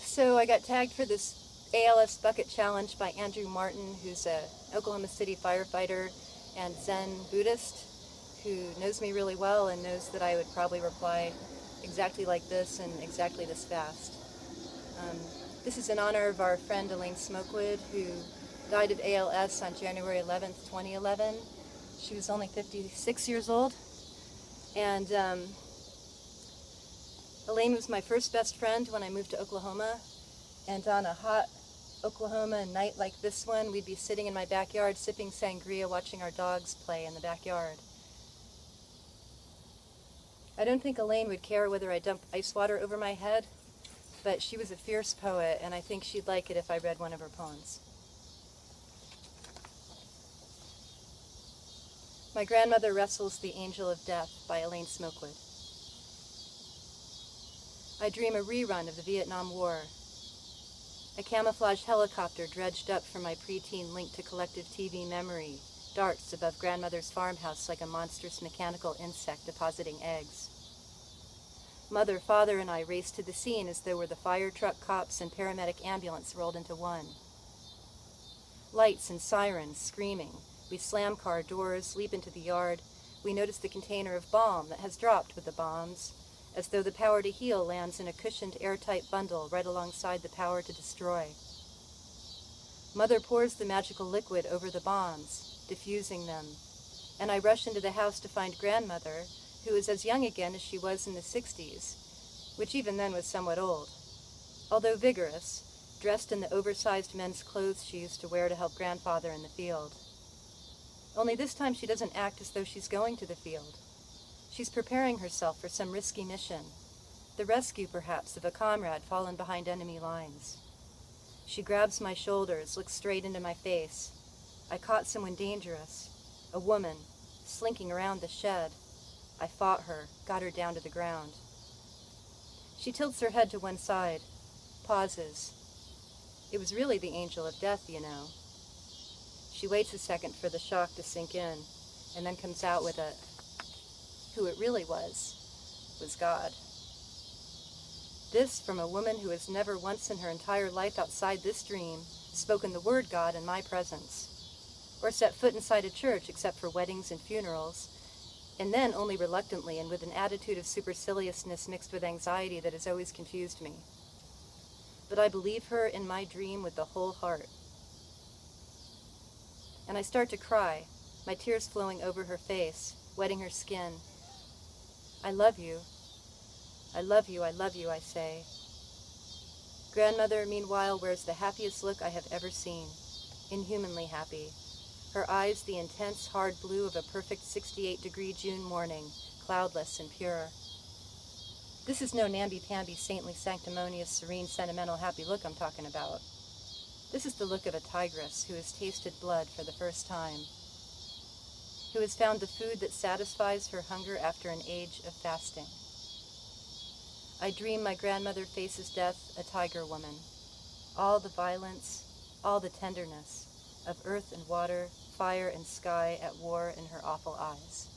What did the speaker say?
So I got tagged for this ALS bucket challenge by Andrew Martin, who's a Oklahoma City firefighter and Zen Buddhist who knows me really well and knows that I would probably reply exactly like this and exactly this fast. This is in honor of our friend Elaine Smokewood, who died of ALS on January 11th, 2011. She was only 56 years old. And Elaine was my first best friend when I moved to Oklahoma. And on a hot Oklahoma night like this one, we'd be sitting in my backyard sipping sangria, watching our dogs play in the backyard. I don't think Elaine would care whether I dumped ice water over my head, but she was a fierce poet, and I think she'd like it if I read one of her poems. My Grandmother Wrestles the Angel of Death by Elaine Smokewood. I dream a rerun of the Vietnam War. A camouflage helicopter dredged up from my preteen link to collective TV memory darts above Grandmother's farmhouse like a monstrous mechanical insect depositing eggs. Mother, Father, and I raced to the scene as though were the fire truck, cops, and paramedic ambulance rolled into one. Lights and sirens screaming. We slam car doors, leap into the yard. We notice the container of balm that has dropped with the bombs, as though the power to heal lands in a cushioned airtight bundle right alongside the power to destroy. Mother pours the magical liquid over the bombs, diffusing them, and I rush into the house to find Grandmother, who is as young again as she was in the 60s, which even then was somewhat old. Although vigorous, dressed in the oversized men's clothes she used to wear to help Grandfather in the field. Only this time she doesn't act as though she's going to the field. She's preparing herself for some risky mission, the rescue, perhaps, of a comrade fallen behind enemy lines. She grabs my shoulders, looks straight into my face. I caught someone dangerous, a woman, slinking around the shed. I fought her, got her down to the ground. She tilts her head to one side, pauses. It was really the angel of death, you know. She waits a second for the shock to sink in, and then comes out with it. Who it really was God. This from a woman who has never once in her entire life outside this dream spoken the word God in my presence, or set foot inside a church except for weddings and funerals, and then only reluctantly and with an attitude of superciliousness mixed with anxiety that has always confused me. But I believe her in my dream with the whole heart. And I start to cry, my tears flowing over her face, wetting her skin. I love you. I love you, I love you, I say. Grandmother, meanwhile, wears the happiest look I have ever seen, inhumanly happy. Her eyes the intense, hard blue of a perfect 68-degree June morning, cloudless and pure. This is no namby-pamby, saintly, sanctimonious, serene, sentimental, happy look I'm talking about. This is the look of a tigress who has tasted blood for the first time, who has found the food that satisfies her hunger after an age of fasting. I dream my grandmother faces death, a tiger woman. All the violence, all the tenderness of earth and water, fire and sky at war in her awful eyes.